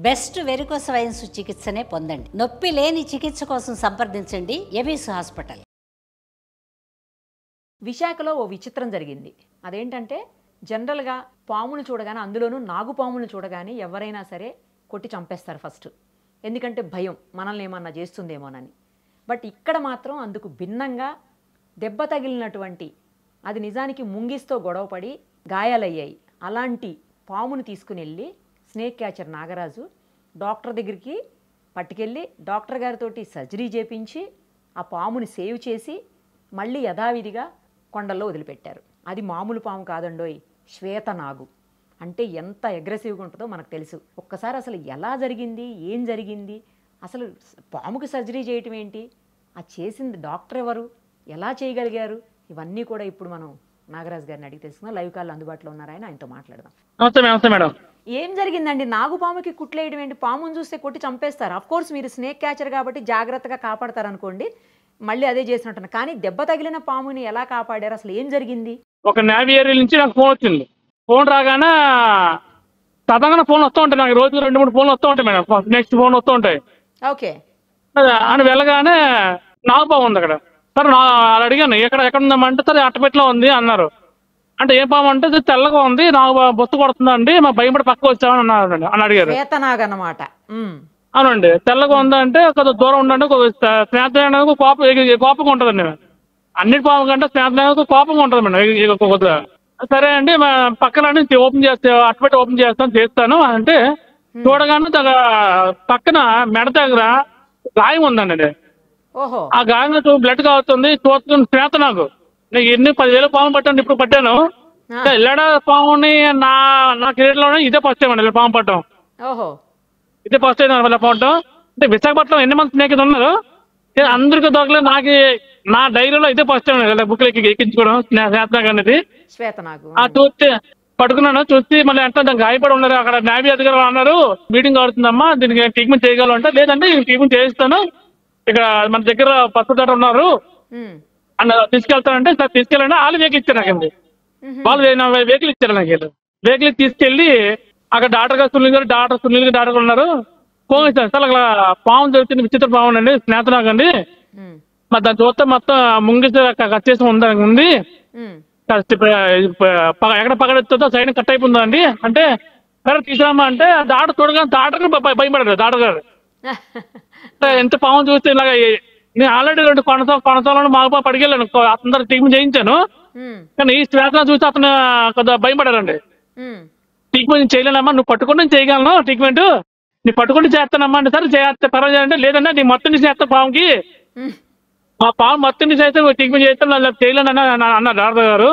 Best varicose veins చికిత్సనే పొందండి. నొప్పి లేని చికిత్స కోసం సంప్రదించండి ఎబిస్ హాస్పిటల్. విశాఖలో ఓ విచిత్రం జరిగింది. అదేంటంటే జనరల్గా పాములు చూడగానే, అందులోనూ నాగుపాములు చూడగానే ఎవరైనా సరే కొట్టి చంపేస్తారు ఫస్ట్. ఎందుకంటే భయం, మనల్ని ఏమన్నా చేస్తుందేమోనని. బట్ ఇక్కడ మాత్రం అందుకు భిన్నంగా దెబ్బ తగిలినటువంటి, అది నిజానికి ముంగిస్తో గొడవపడి గాయాలయ్యాయి అలాంటి పామును తీసుకుని వెళ్ళి స్నేక్ క్యాచర్ నాగరాజు డాక్టర్ దగ్గరికి పట్టుకెళ్ళి డాక్టర్ గారితో సర్జరీ చేపించి ఆ పాముని సేవ్ చేసి మళ్ళీ యథావిధిగా కొండల్లో వదిలిపెట్టారు. అది మామూలు పాము కాదండోయ్, శ్వేతనాగు. అంటే ఎంత అగ్రెసివ్గా ఉంటుందో మనకు తెలుసు. ఒక్కసారి అసలు ఎలా జరిగింది, ఏం జరిగింది, అసలు పాముకి సర్జరీ చేయటం ఏంటి, ఆ చేసింది డాక్టర్ ఎవరు, ఎలా చేయగలిగారు, ఇవన్నీ కూడా ఇప్పుడు మనం నాగరాజు గారిని అడిగి తెలుసుకుందాం. లైవ్ కాల్ అందుబాటులో ఉన్నారు, ఆయనతో మాట్లాడదాం. నమస్తే మేడం. ఏం జరిగిందండి? నాగుపాముకి కుట్లేయడం ఏంటి? పాముని చూస్తే కొట్టి చంపేస్తారు. అఫ్ కోర్స్ మీరు స్నేక్ క్యాచర్ కాబట్టి జాగ్రత్తగా కాపాడతారు అనుకోండి, మళ్ళీ అదే చేసినట్టు. కానీ దెబ్బ తగిలిన పాముని ఎలా కాపాడారు, అసలు ఏం జరిగింది? ఒక నేవీ ఏరియా నుంచి నాకు ఫోన్ వచ్చింది. ఫోన్ రాగానే సాధారణంగా ఫోన్ వస్తూ ఉంటాయి నాకు, రోజు 2-3 ఫోన్లు వస్తూ ఉంటాయి మేడం. నెక్స్ట్ ఫోన్ వస్తూ ఉంటాయి. ఓకే. అని వెళ్ళగానే నాగుపాము ఉంది అక్కడ. సరే అలా అడిగాను, ఎక్కడ ఉందామంటే సరే అట్టపెట్లో ఉంది అన్నారు. అంటే ఏ పాము అంటే తెల్లగా ఉంది, నాకు బొత్తు కొడుతుందండి, మా భయపడి పక్క వచ్చామని అన్నారు అని అడిగారు. శ్వేతనాగన్నమాట. అవునండి, తెల్లగా ఉందంటే కొద్దిగా దూరం ఉండండి, స్నేహితులకు కోపంగా ఉంటుందండి. అన్నిటి పాము కంటే స్నేహితులకు కోపంగా ఉంటుంది మేడం కొద్దిగా. సరే అండి, పక్కన ఓపెన్ చేస్తే అట్టపెట్టి ఓపెన్ చేస్తాను అంటే చూడగానే పక్కన మెడ దగ్గర గాయం ఉందండి. ఓహో. ఆ గాయం బ్లడ్ కావుతుంది, చూస్తుంది స్నేహితులకు. నీకు ఎన్ని 10,000 పాము పట్టాను, ఇప్పుడు పట్టాను. ఎల్లడ పాముని నా కెరీర్ లోనే ఇదే ఫస్ట్ టైం అండి పాము పట్టడం. ఓహో. ఇదే ఫస్ట్ టైం వల్ల పట్టడం. అంటే విశాఖపట్నం ఎన్ని మంది స్నేహితులు ఉన్నారు, అందరికీ దొరకలేదు. నా డైరీలో ఇదే ఫస్ట్ టైం బుక్ ఎక్కించుకోవడం శ్వేతనాగ్ అనేది. శ్వేతనాగు చూస్తే పడుకున్నాను, చూసి మళ్ళీ అంటే గాయపడి ఉన్నారు. అక్కడ న్యావీ అధికారులు అన్నారు, మీటింగ్ అవుతుందమ్మా, దీనికి ట్రీట్మెంట్ చేయగలంటే లేదంటే ట్రీట్మెంట్ చేయిస్తాను, ఇక్కడ మన దగ్గర పసుపు డాక్టర్ ఉన్నారు అన్న తీసుకెళ్తానంటే సార్ తీసుకెళ్ళండి. వాళ్ళు వెహికల్ ఇచ్చారు నాకండి. వాళ్ళు వెహికల్ ఇచ్చారు నాకు. వెహికల్ తీసుకెళ్ళి అక్కడ డాక్టర్ ఉన్నారు. ఫోన్ ఇచ్చాను, సార్ అక్కడ పాము దొరికింది, విచిత్ర పాము అండి, స్నేహితునాగ్ అండి, మరి దాన్ని చూస్తే మొత్తం ముంగిసి కట్ చేసి ఉంది, ఎక్కడ పగడెత్తుందో సైడ్ కట్ అయిపోతుందండి అంటే సరే తీసుకురామా అంటే డాక్టర్ చూడగానే డాక్టర్ భయపడారు. డాక్టర్ గారు ఎంత పాము చూస్తే ఇలాగ, నేను ఆల్రెడీ 2 కొనసాలను మాకు పడికెళ్ళాను, అందరు ట్రీట్మెంట్ చేయించాను. కానీ ఈ శ్వేతనాగ్ చూసి అతను కొద్దిగా భయపడారండి. ట్రీట్మెంట్ చేయలేనమ్మా, నువ్వు పట్టుకుని నేను చేయగలను ట్రీట్మెంట్, నీ పట్టుకుని చేస్తానమ్మా అంటే సరే చేస్తే పర్వాలేదు అంటే లేదన్నా నీ మొత్తం నుంచి చేస్తా పాముకి, మా పాము మొత్తం నుంచి అయితే ట్రీట్మెంట్ చేస్తాను చేయలేను అన్నారు డాక్టర్ గారు.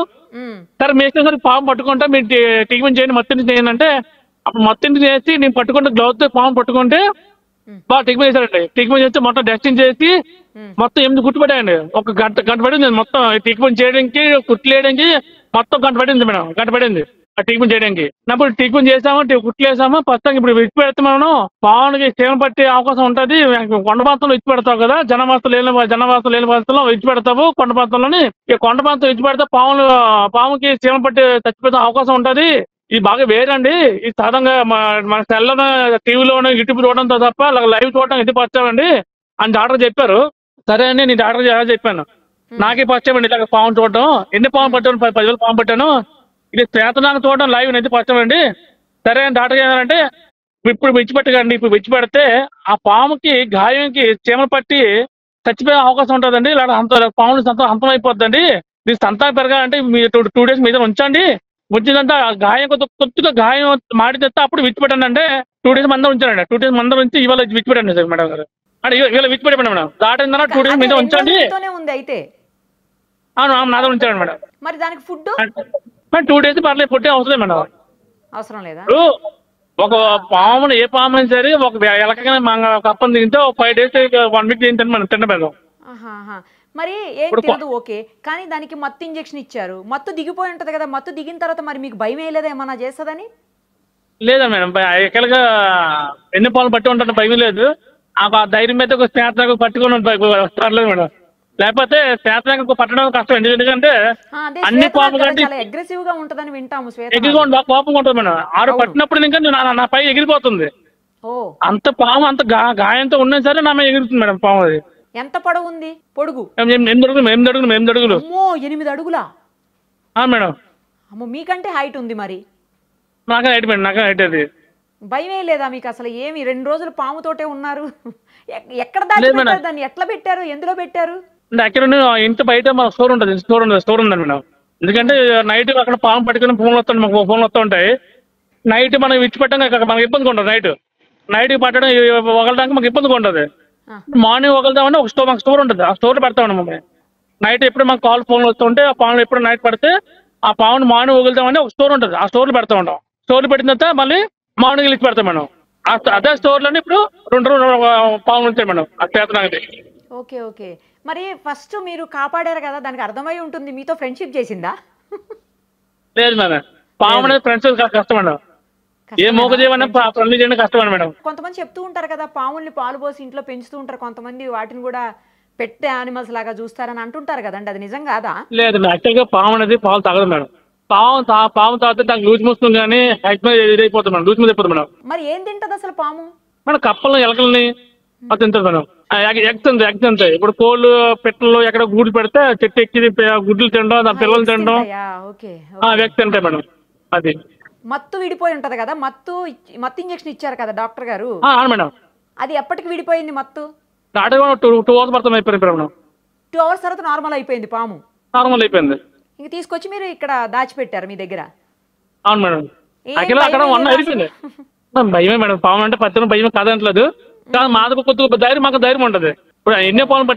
సరే మీ ఇష్టం, సరే పాము పట్టుకుంటా మీరు ట్రీట్మెంట్ చేయండి, మొత్తం నుంచి చేయండి అంటే అప్పుడు మొత్తం చేసి నేను పట్టుకుంటే గ్లౌజ్ తో పాము పట్టుకుంటే బాగా ట్రీట్మెంట్ చేశారండి. ట్రీట్మెంట్ చేస్తే మొత్తం టెస్టింగ్ చేసి మొత్తం 8 కుట్టు పడాయండి. ఒక గంట పడింది మొత్తం ట్రీట్మెంట్ చేయడానికి, కుట్లు వేయడానికి మొత్తం గంట పడింది మేడం. గంట పడింది ఆ ట్రీట్మెంట్ చేయడానికి. అప్పుడు ట్రీట్మెంట్ చేసాము, కుట్లు వేసాము. ప్రస్తుతం ఇప్పుడు విడిచి పెడితే మనం పావునికి క్షేమం పట్టే అవకాశం ఉంటుంది. కొండ ప్రాంతంలో విడిచి పెడతావు కదా, జనవాసం లేని ప్రాంతంలో విడిచి పెడతావు. కొండ ప్రాంతంలోని ఈ కొండ ప్రాంతం విడిచి పెడితే పాముకి క్షేమం పట్టే చచ్చిపోతే అవకాశం ఉంటుంది. ఇది బాగా వేరండి, ఇది సాధారణంగా మన సెల్లోనే టీవీలోనే యూట్యూబ్ చూడడంతో తప్ప లైవ్ చూడడం ఇది పచ్చామండి అని డాక్టర్ చెప్పారు. సరే అని నేను డాక్టర్ ఎలా చెప్పాను, నాకే పచ్చామండి ఇలా పాము చూడడం, ఎన్ని పాము పట్టాను, 10,000 పాము పట్టాను, ఇది శ్వేతనాగ్ చూడడం లైవ్ అయితే పచ్చామండి. సరే అని డాక్టర్ ఏమంటే ఇప్పుడు విడిచిపెట్టకండి, ఇప్పుడు విడిచిపెడితే ఆ పాముకి గాయంకి చీమలు పట్టి చచ్చిపోయే అవకాశం ఉంటుందండి, ఇలా పాములు అంతం అయిపోద్దండి, మీ సంతానం పెరగాలంటే మీరు 2 days మీద ఉంచండి, ఉంచిందంటే గాయం కొద్దిగా గాయం మాడి తెస్తే అప్పుడు విడిచిపెట్టండి అంటే 2 days మందం ఉంచానండి. 2 days మందం ఉంచి ఇవాళ విడిచిపెట్టండి సార్ మేడం గారు. అంటే ఇవాళ విడిచిపెట్టండి మేడం, దాటిందన్నా 2 days మీద ఉంచండి. అయితే అవును నాతో ఉంచాను మేడం. మరి దానికి ఫుడ్ 2 days పర్లేదు, ఫుడ్ అవసరం మేడం. అవసరం లేదా? ఒక పామును ఏ పాము సరే ఒక ఎలకగానే ఒక అప్పని తింటే ఒక 5 days 1 week తింటాను మనం తిన్న మేడం. మరి ఏం తెలియదు ఓకే, కానీ దానికి మత్తు ఇంజెక్షన్ ఇచ్చారు, మత్తు దిగిపోయి ఉంటది కదా, మత్తు దిగిన తర్వాత మరి మీకు భయం వేయలేదా ఏమన్నా చేస్తుందని? లేదా మేడం, ఎక్కడిగా ఎన్ని పాలు పట్టి ఉంటాను భయం లేదు. ఆ ధైర్యం మీద ఒక స్నేహితులకు పట్టుకుని పర్లేదు మేడం. లేకపోతే శ్వేతనాగ్ పట్టడం కష్టం, ఎందుకంటే అన్ని పాము కంటే అగ్రెసివ్ గా ఉంటదని వింటాము. ఎగిరిగా కోపంగా ఉంటుంది మేడం. 6 పట్టినప్పుడు ఇంకా నా పై ఎగిరిపోతుంది. ఓ అంత పాము అంత గాయంతో ఉన్నా సరే నా మీద ఎగురుతుంది మేడం పాము అది. ఎంత పొడవు ఉంది? పొడుగు 8 అడుగులు. అమ్మో 8 అడుగులా? మేడం అమ్మో మీకంటే హైట్ ఉంది మరి. నాకే హైట్ మేడం, నాకే హైట్ అది. భయమే లేదా మీకు అసలు? ఏమి 2 రోజులు పాముతోటే ఉన్నారు? ఎక్కడ దాచిపెట్టారు దాన్ని? ఎట్లా పెట్టారు? ఎందులో పెట్టారు? అక్కడ ఇంటి బయట మా స్టోర్ ఉంటుంది, స్టోర్ ఉందండి మేడం. ఎందుకంటే నైట్ అక్కడ పాము పట్టుకుని ఫోన్లు వస్తాయి, మాకు ఫోన్లు వస్తూ ఉంటాయి. నైట్ మనం విడిచిపెట్టాం మనకు ఇబ్బందిగా ఉంటుంది. నైట్ పట్టడం వగలడానికి మాకు ఇబ్బందిగా ఉంటుంది. మార్నింగ్ వగలుదామని మాకు స్టోర్ ఉంటుంది, ఆ స్టోర్లో పెడతామండి మమ్మల్ని. నైట్ ఎప్పుడు మాకు ఫోన్లు వస్తుంటే ఆ పాములు ఎప్పుడు నైట్ పడితే ఆ పాముని మార్నింగ్ వగులుదామని ఒక స్టోర్ ఉంటుంది, ఆ స్టోర్లో పెడతా ఉంటాం. స్టోర్లో పెట్టిన తర్వాత మళ్ళీ మార్నింగ్ ఇచ్చి పెడతాం మేడం. అదే స్టోర్లోనే ఇప్పుడు 2 పాములు ఉంటాయి మేడం. అది ఓకే ఓకే. మరి ఫస్ట్ మీరు కాపాడారు కదా, దానికి అర్థమై ఉంటుంది, మీతో ఫ్రెండ్షిప్ చేసిందా? లేదు మేడం, పాము అనేది ఫ్రెండ్స్ కష్టం మేడం. ఏ మోగజీవన ఫ్రెండ్లీ చేయడం కష్టం మేడం. కొంతమంది చెప్తూ ఉంటారు కదా, పాముల్ని పాలు పోసి ఇంట్లో పెంచుతూ ఉంటారు కొంతమంది, వాటిని కూడా పెట్టే యానిమల్స్ లాగా చూస్తారని అంటుంటారు కదండి, అది నిజం కాదా? లేదు, యాక్చువల్గా పాము అనేది పాలు తాగదు మేడం. పాము తాగితే నాకు లూజ్ మోస్తుంది కానీ ఇదైపోతుంది మేడం, లూజ్ మీద అయిపోతుంది మేడం. మరి ఏం తింటది అసలు పాము? మేడం కప్పలను ఎలకల్ని అది తింటుంది మేడం. ఎగ్స్ అంతాయి. ఇప్పుడు కోళ్ళు పెట్టలు ఎక్కడ గూడు పెడితే చెట్టు ఎక్కి గుడ్లు తినడం, దాని పిల్లలు తినడం వ్యక్తి తింటాయి మేడం. అది మత్తు విడిపోయి ఉంటది కదా, మత్తు ఇంజెక్షన్ ఇచ్చారు కదా డాక్టర్ గారు, మేడం. అది ఎప్పటికి విడిపోయింది మత్తు? 2 hours పడుతుంది అయిపోయింది మేడం. 2 hours తర్వాత నార్మల్ అయిపోయింది పాము? నార్మల్ అయిపోయింది. ఇంక తీసుకొచ్చి మీరు ఇక్కడ దాచిపెట్టారు మీ దగ్గర? అవును మేడం. అక్కడ 1 అయిపోయింది. భయమే మేడం, పాము అంటే పచ్చని భయమే కాదంటలేదు. కానీ మాకు కొద్దిగా ధైర్యం, మాకు ధైర్యం ఉంటుంది. ఇప్పుడు ఎన్నో పాములు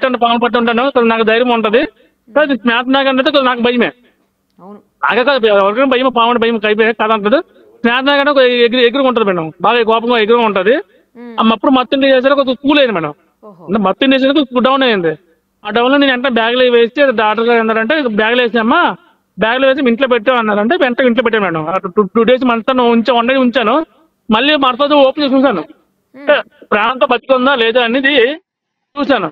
పట్టి ఉంటాను, నాకు ధైర్యం ఉంటుంది. స్నాప్ నాగంటే నాకు భయమే. అవును, ఎవరికైనా భయం, పాము అంటే భయం కాదంటలేదు. స్నాప్ నాగంటే ఎగురు ఉంటుంది మేడం, బాగా కోపంగా ఎగురు ఉంటుంది. అప్పుడు మత్తిండి చేసారు కొద్దిగా కూల్ అయింది మేడం. మత్తిండి చేసేది డౌన్ అయింది. ఆ డౌన్ లో నేను వెంటనే బ్యాగ్లో వేసి డాక్టర్ గారు ఏంటంటే బ్యాగ్లో వేసామ్మా, బ్యాగ్లో వేసి ఇంట్లో పెట్టావు అన్నారంటే వెంటనే ఇంట్లో పెట్టాను మేడం. 2 days మనతో 1 day ఉంచాను. మళ్ళీ మరొక ఓపెన్ చేసి చూసాను, ప్రాణంతో బతికుందా లేదా అనేది చూసాను.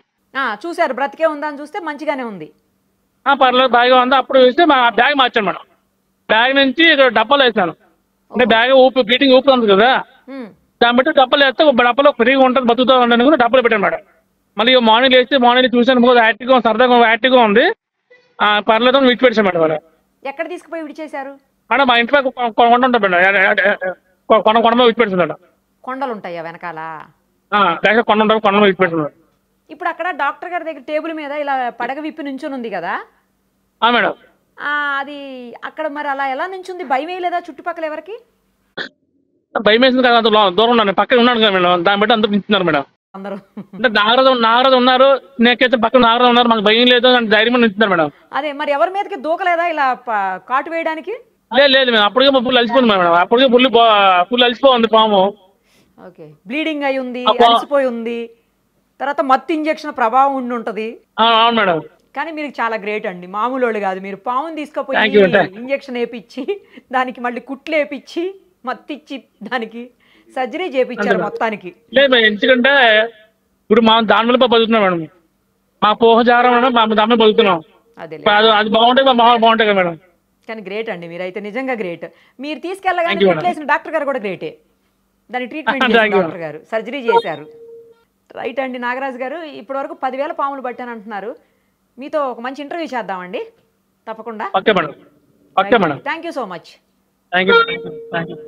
చూసారు, బ్రతికే ఉందా అని చూస్తే మంచిగానే ఉంది. పర్లేదు బాగా ఉంది. అప్పుడు చూస్తే మా బ్యాగ్ మార్చాను మేడం. బ్యాగ్ నుంచి డబ్బాలు వేసాను. అంటే బ్యాగ్ బ్లీడింగ్ ఊపుతుంది కదా, దాన్ని బట్టి డబ్బాలు వేస్తే డబ్బాలో ఫ్రీగా ఉంటుంది, బతుకుతా ఉండని కూడా డబ్బాలు పెట్టాను మేడం. మళ్ళీ మార్నింగ్ వేస్తే మార్నింగ్ చూసాను, యాక్టివ్గా సరదాగా యాక్టివ్గా ఉంది. పర్లేదు విడిచిపెట్టాను మేడం. వాళ్ళు ఎక్కడ తీసుకుపోయి విడిచేశారు మేడం? మా ఇంటి కొండ ఉంటుంది మేడం, కొండ విడిచిపెడుతుంది మేడం. కొండలు ఉంటాయా వెనకాల? కొండ ఉంటుంది, కొండ విడిచిపెడుతుంది. ఇప్పుడు అక్కడ డాక్టర్ గారి దగ్గర టేబుల్ మీద ఇలా పడగ విప్పి నుంచుని ఉంది కదా మేడం, అది అక్కడ మరి అలా ఎలా నుంచుంది? భయం వేయలేదా చుట్టుపక్కల ఎవరికి? భయం వేసింది కదా, అంత దూరం ఉన్నాను, పక్కన ఉన్నాడు కదా మేడం, దాన్ని బట్టి అందరూ నించున్నారు మేడం. అందరూ అంటే నాగరాజు ఉన్నారు, నేకైతే పక్కన నాగరాజు ఉన్నారు, మాకు భయం లేదు అని ధైర్యం నించున్నారు మేడం. అదే మరి ఎవరి మీదకి దూకలేదా ఇలా కాటు వేయడానికి? లేదు మేడం, అప్పటికే ఫుల్ అలసిపోయింది మేడం, అప్పటికే ఫుల్ అలసిపోయింది పాము. ఓకే, బ్లీడింగ్ అయి ఉంది, అలసిపోయి ఉంది, తర్వాత మత్తు ఇంజెక్షన్ ప్రభావం ఉండి ఉంటది. అవును మేడం. కానీ మీరు చాలా గ్రేట్ అండి, మామూలు వాళ్ళు కాదు. మీరు పాముని తీసుకుపోయి ఇంజెక్షన్ వేపించి దానికి మళ్ళీ కుట్లు వేపించి మత్తిచ్చి దానికి సర్జరీ చేపించారు మొత్తానికి. లేదు, ఎందుకంటే ఇప్పుడు మా దాని వల్ల బతుకుతున్నాం మేడం, మా పోహజారం దాని మీద బతుకుతున్నాం. అది బాగుంటాయి, మా బాగుంటాయి కదా మేడం. కానీ గ్రేట్ అండి, మీరైతే నిజంగా గ్రేట్. మీరు తీసుకెళ్ళగానే కుట్లేసిన డాక్టర్ గారు కూడా గ్రేటే, దాని ట్రీట్మెంట్ చేసిన డాక్టర్ గారు సర్జరీ చేశారు. రైట్ అండి నాగరాజు గారు, ఇప్పటి వరకు 10,000 పాములు పట్టాను అంటున్నారు. మీతో ఒక మంచి ఇంటర్వ్యూ చేద్దామండి తప్పకుండా. Okay madam. Okay madam, thank you so much. Thank you.